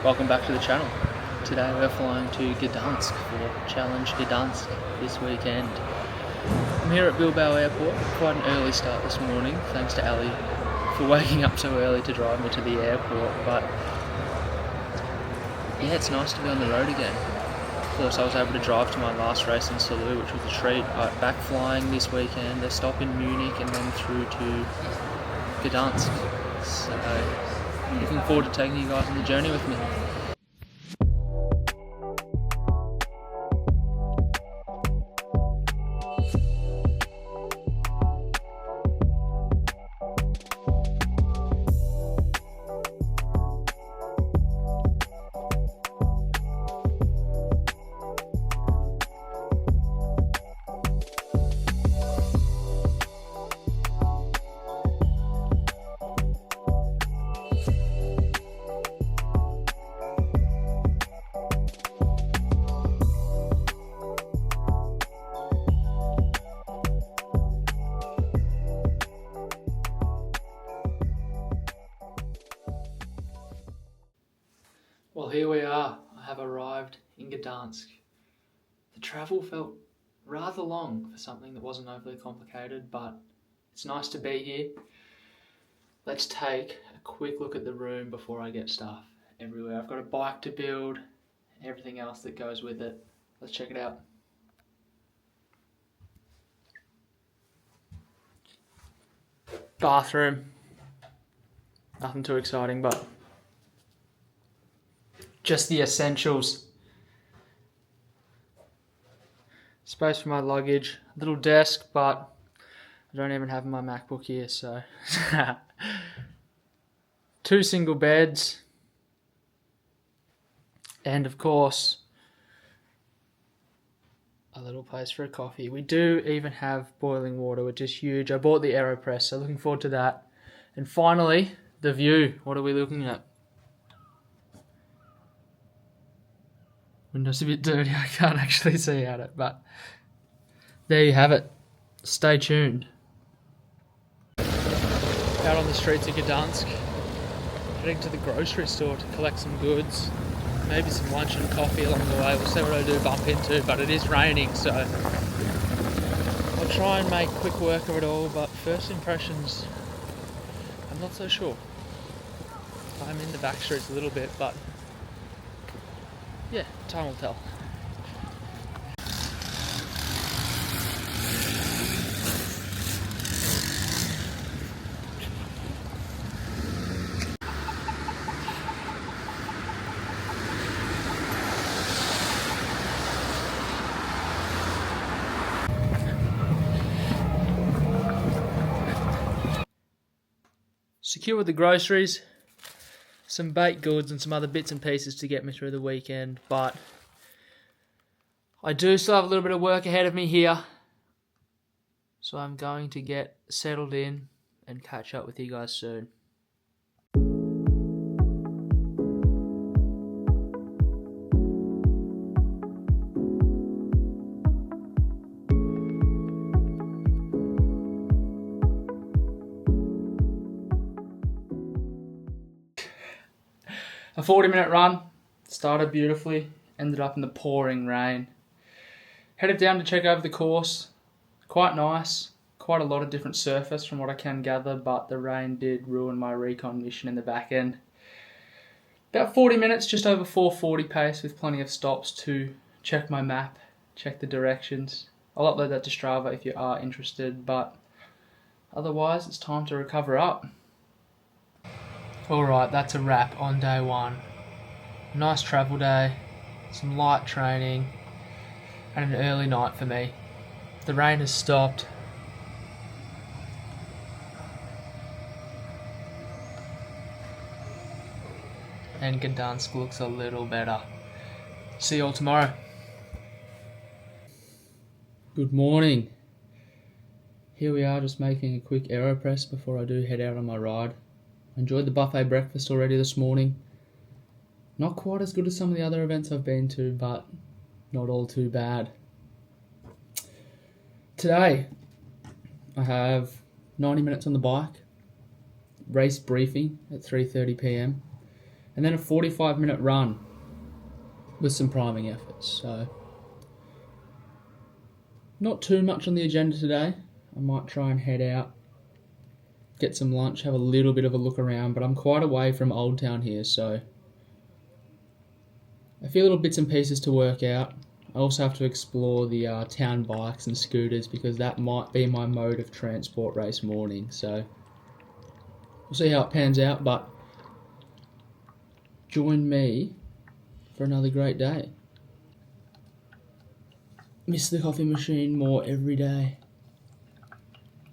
Welcome back to the channel. Today we're flying to Gdansk for Challenge Gdansk this weekend. I'm here at Bilbao Airport. Quite an early start this morning, thanks to Ali for waking up so early to drive me to the airport. But yeah, it's nice to be on the road again. Of course, I was able to drive to my last race in Salou, which was a treat. But back flying this weekend, a stop in Munich and then through to Gdansk. So looking forward to taking you guys on the journey with me. Well, here we are. I have arrived in Gdansk. The travel felt rather long for something that wasn't overly complicated, but it's nice to be here. Let's take a quick look at the room before I get stuff everywhere. I've got a bike to build, everything else that goes with it. Let's check it out. Bathroom. Nothing too exciting, but just the essentials. Space for my luggage. A little desk, but I don't even have my MacBook here, so. 2 single beds. And of course, a little place for a coffee. We do even have boiling water, which is huge. I bought the AeroPress, so looking forward to that. And finally, the view. What are we looking at? Window's a bit dirty, I can't actually see at it, but there you have it. Stay tuned. Out on the streets of Gdansk, heading to the grocery store to collect some goods, maybe some lunch and coffee along the way. We'll see what I do bump into, but it is raining, so I'll try and make quick work of it all, but first impressions, I'm not so sure. I'm in the back streets a little bit, but yeah, time will tell. Secure with the groceries, some baked goods and some other bits and pieces to get me through the weekend, but I do still have a little bit of work ahead of me here, so I'm going to get settled in and catch up with you guys soon. A 40-minute run, started beautifully, ended up in the pouring rain. Headed down to check over the course. Quite nice, quite a lot of different surface from what I can gather, but the rain did ruin my recon mission in the back end. About 40 minutes, just over 4:40 pace with plenty of stops to check my map, check the directions. I'll upload that to Strava if you are interested, but otherwise it's time to recover up. Alright, that's a wrap on day one. Nice travel day, some light training, and an early night for me. The rain has stopped. And Gdansk looks a little better. See you all tomorrow. Good morning. Here we are, just making a quick AeroPress before I do head out on my ride. Enjoyed the buffet breakfast already this morning. Not quite as good as some of the other events I've been to, but not all too bad. Today, I have 90 minutes on the bike, race briefing at 3:30 p.m, and then a 45-minute run with some priming efforts. So not too much on the agenda today. I might try and head out, get some lunch, have a little bit of a look around, but I'm quite away from Old Town here, so a few little bits and pieces to work out. I also have to explore the town bikes and scooters because that might be my mode of transport race morning, so we'll see how it pans out, but join me for another great day. Miss the coffee machine more every day.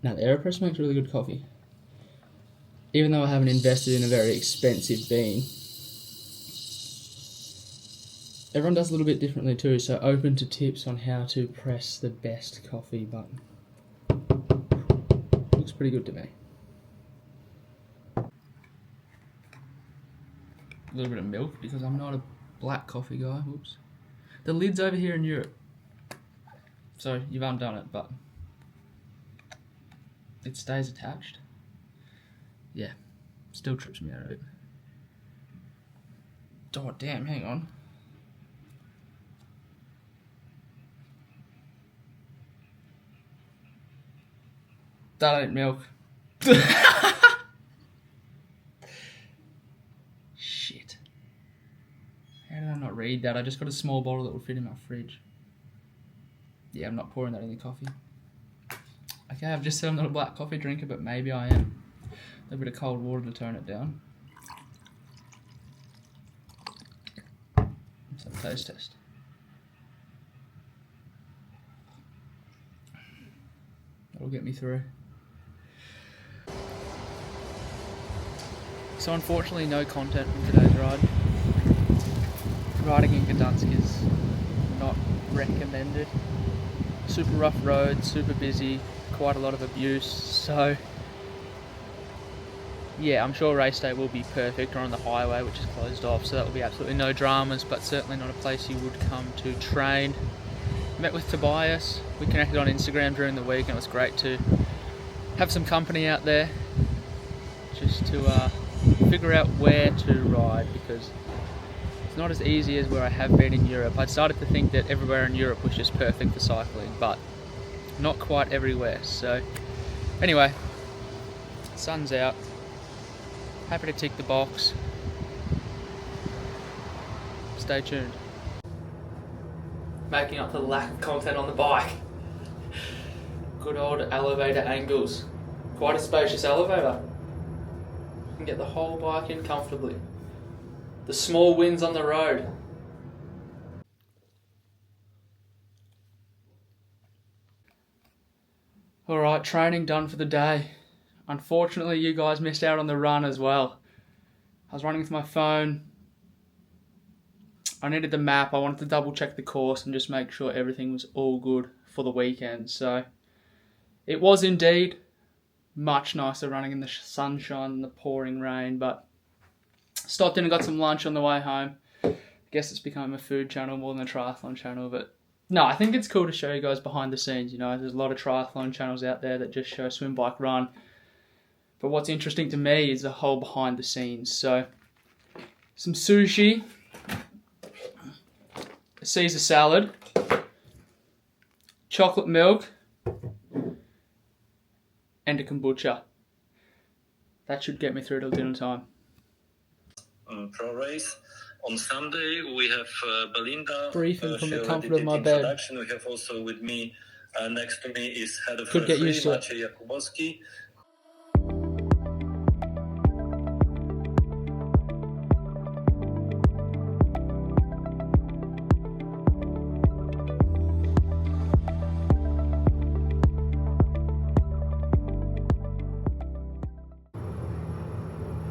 Now, the AeroPress makes really good coffee. Even though I haven't invested in a very expensive bean, everyone does a little bit differently too, so open to tips on how to press the best coffee button. Looks pretty good to me. A little bit of milk because I'm not a black coffee guy. Whoops. The lid's over here in Europe, so you've undone it, but it stays attached. Yeah, still trips me out of it. Oh damn, hang on. That ain't milk. Shit. How did I not read that? I just got a small bottle that will fit in my fridge. Yeah, I'm not pouring that in the coffee. Okay, I've just said I'm not a black coffee drinker, but maybe I am. A bit of cold water to tone it down. Let's have a taste test. That'll get me through. So unfortunately no content from today's ride. Riding in Gdansk is not recommended. Super rough road, super busy, quite a lot of abuse, so yeah, I'm sure race day will be perfect. Or on the highway, which is closed off, so that will be absolutely no dramas, but certainly not a place you would come to train. Met with Tobias, we connected on Instagram during the week, and it was great to have some company out there just to figure out where to ride, because it's not as easy as where I have been in Europe. I'd started to think that everywhere in Europe was just perfect for cycling, but not quite everywhere. So anyway, sun's out, happy to tick the box. Stay tuned. Making up for the lack of content on the bike. Good old elevator angles. Quite a spacious elevator. You can get the whole bike in comfortably. The small wins on the road. Alright, training done for the day. Unfortunately, you guys missed out on the run as well. I was running with my phone. I needed the map. I wanted to double check the course and just make sure everything was all good for the weekend. So it was indeed much nicer running in the sunshine and the pouring rain, but stopped in and got some lunch on the way home. I guess it's become a food channel more than a triathlon channel, but no, I think it's cool to show you guys behind the scenes. You know, there's a lot of triathlon channels out there that just show swim, bike, run. But what's interesting to me is the whole behind the scenes. So some sushi, a Caesar salad, chocolate milk, and a kombucha. That should get me through till dinner time. Pro race. On Sunday we have Belinda. Briefing from the comfort of my bed. We have also with me, next to me is head of Could get used to it. Maciej Jakubowski.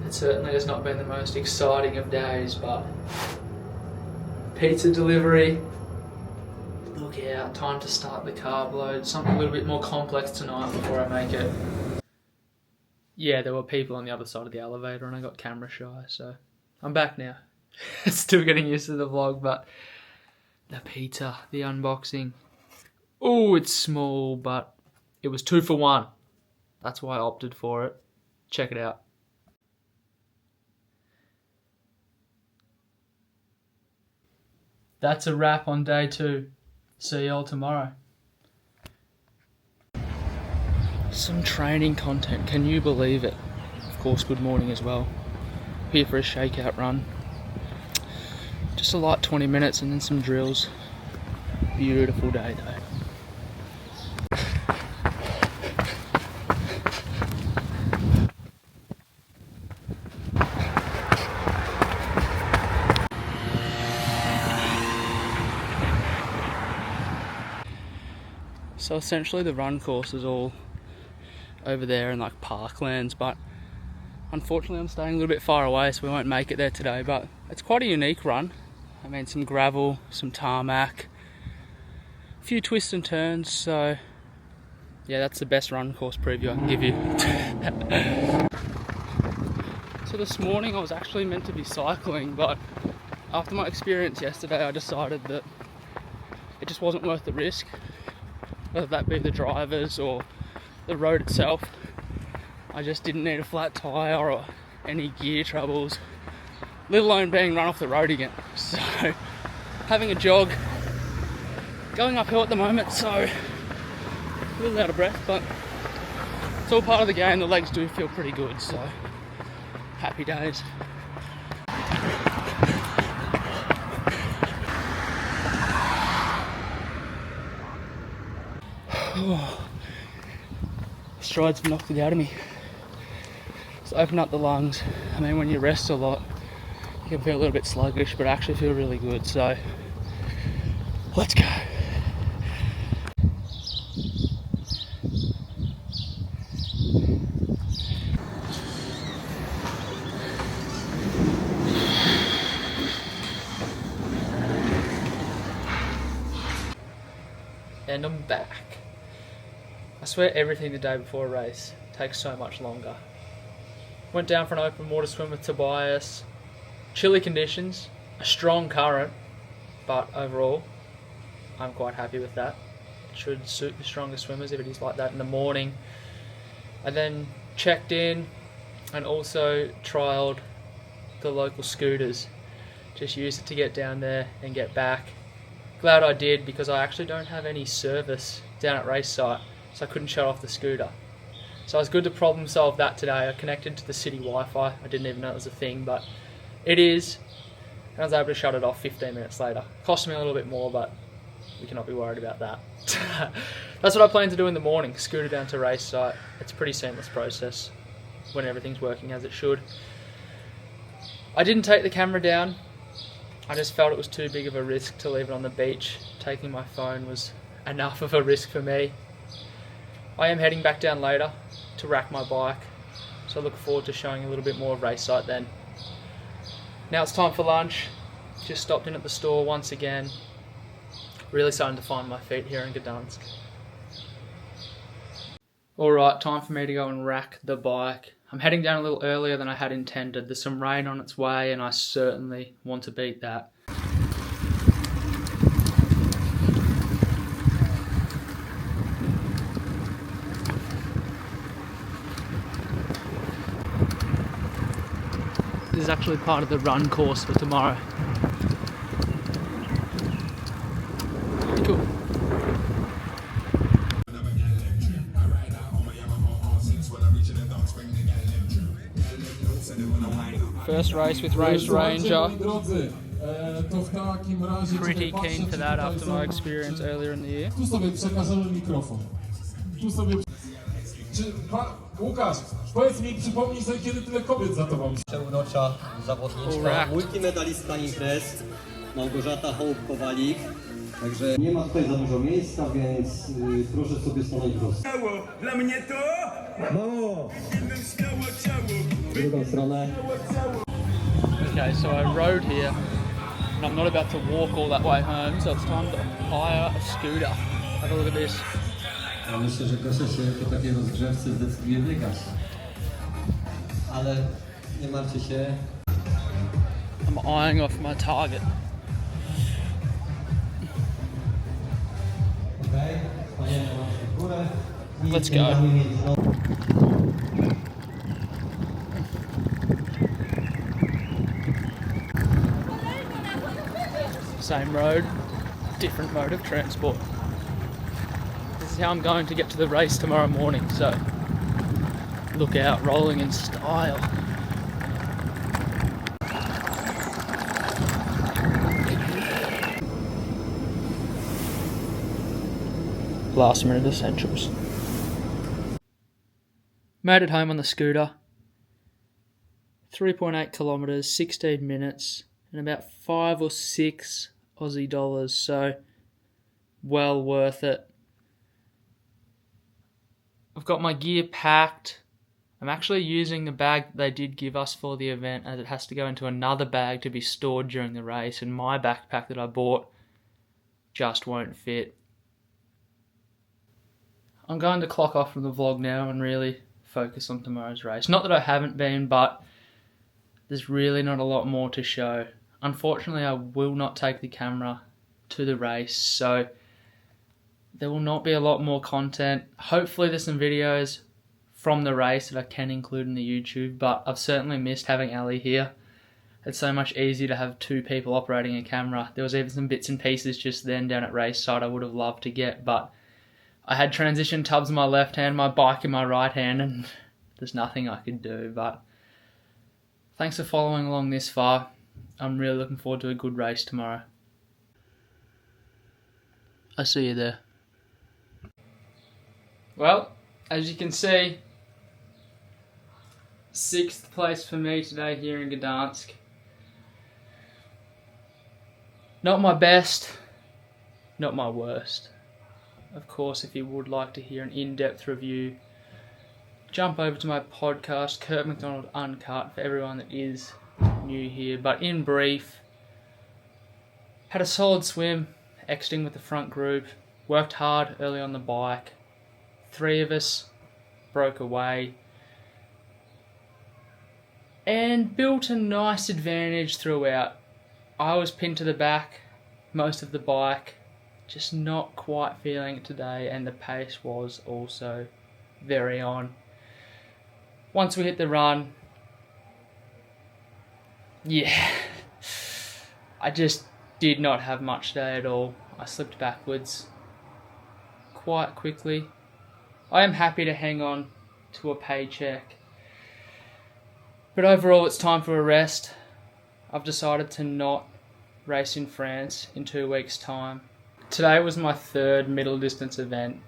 It certainly has not been the most exciting of days, but pizza delivery, look out, time to start the carb load, something a little bit more complex tonight before I make it. Yeah, there were people on the other side of the elevator and I got camera shy, so I'm back now. Still getting used to the vlog, but the pizza, the unboxing. Oh, it's small, but it was 2 for 1. That's why I opted for it. Check it out. That's a wrap on day 2. See y'all tomorrow. Some training content, can you believe it? Of course, good morning as well. Here for a shakeout run. Just a light 20 minutes and then some drills. Beautiful day though. So essentially the run course is all over there in like parklands, but unfortunately I'm staying a little bit far away, so we won't make it there today. But it's quite a unique run. I mean, some gravel, some tarmac, a few twists and turns, so yeah, that's the best run course preview I can give you. So this morning I was actually meant to be cycling, but after my experience yesterday I decided that it just wasn't worth the risk, whether that be the drivers or the road itself. I just didn't need a flat tyre or any gear troubles, let alone being run off the road again. So having a jog, going uphill at the moment, so a little out of breath, but it's all part of the game. The legs do feel pretty good, so happy days. Strides have knocked it out of me. Just open up the lungs. I mean, when you rest a lot, you can feel a little bit sluggish, but I actually feel really good. So let's go. And I'm back. I swear everything the day before a race takes so much longer. Went down for an open water swim with Tobias. Chilly conditions, a strong current, but overall I'm quite happy with that. It should suit the stronger swimmers if it is like that in the morning. I then checked in and also trialled the local scooters. Just used it to get down there and get back. Glad I did, because I actually don't have any service down at race site, so I couldn't shut off the scooter. So I was good to problem solve that today. I connected to the city Wi-Fi. I didn't even know it was a thing, but it is. And I was able to shut it off 15 minutes later. Cost me a little bit more, but we cannot be worried about that. That's what I plan to do in the morning, scooter down to race site. It's a pretty seamless process when everything's working as it should. I didn't take the camera down. I just felt it was too big of a risk to leave it on the beach. Taking my phone was enough of a risk for me. I am heading back down later to rack my bike, so I look forward to showing a little bit more of race site then. Now it's time for lunch. Just stopped in at the store once again. Really starting to find my feet here in Gdansk. Alright, time for me to go and rack the bike. I'm heading down a little earlier than I had intended. There's some rain on its way and I certainly want to beat that. This is actually part of the run course for tomorrow. Cool. First race with Race Ranger. Pretty keen for that after my experience earlier in the year. Łukasz, powiedz mi, przypomnij sobie, kiedy tyle kobiet za tobą. Urocza zawodniczka, multimedalistka imprez, Małgorzata Hołb-Kowalik. Także nie ma tutaj za dużo miejsca, więc proszę sobie stanąć w rozsądku. Dla mnie to? Mało! W drugą stronę. Okay, so I rode here and I'm not about to walk all that way home, so it's time to hire a scooter. Have a look at this. Ja myślę, że Gosia się po takiej rozgrzewce zdecyduje biegać. Ale nie martwcie się. I'm eyeing off my target. Okej, paniemy w górę. Let's go. Same road, different mode of transport. This is how I'm going to get to the race tomorrow morning, so look out, rolling in style. Last minute essentials. Made it home on the scooter. 3.8 kilometres, 16 minutes, and about 5 or 6 Aussie dollars, so well worth it. I've got my gear packed. I'm actually using the bag that they did give us for the event, as it has to go into another bag to be stored during the race, and my backpack that I bought just won't fit. I'm going to clock off from the vlog now and really focus on tomorrow's race. Not that I haven't been, but there's really not a lot more to show. Unfortunately, I will not take the camera to the race, so there will not be a lot more content. Hopefully there's some videos from the race that I can include in the YouTube, but I've certainly missed having Ali here. It's so much easier to have 2 people operating a camera. There was even some bits and pieces just then down at race side I would have loved to get, but I had transition tubs in my left hand, my bike in my right hand, and there's nothing I could do. But thanks for following along this far. I'm really looking forward to a good race tomorrow. I'll see you there. Well, as you can see, 6th place for me today here in Gdansk. Not my best, not my worst. Of course, if you would like to hear an in-depth review, jump over to my podcast, McDonald Uncut, for everyone that is new here. But in brief, had a solid swim, exiting with the front group, worked hard early on the bike. 3 of us broke away and built a nice advantage throughout. I was pinned to the back most of the bike, just not quite feeling it today, and the pace was also very on. Once we hit the run, yeah, I just did not have much today at all. I slipped backwards quite quickly. I am happy to hang on to a paycheck, but overall it's time for a rest. I've decided to not race in France in 2 weeks' time. Today was my 3rd middle distance event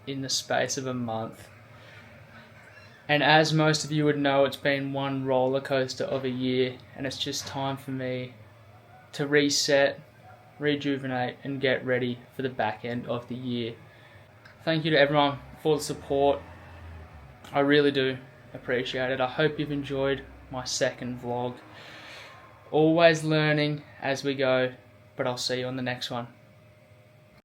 in the space of a month. And as most of you would know, it's been one roller coaster of a year, and it's just time for me to reset, rejuvenate, and get ready for the back end of the year. Thank you to everyone for the support. I really do appreciate it. I hope you've enjoyed my 2nd vlog. Always learning as we go, but I'll see you on the next one.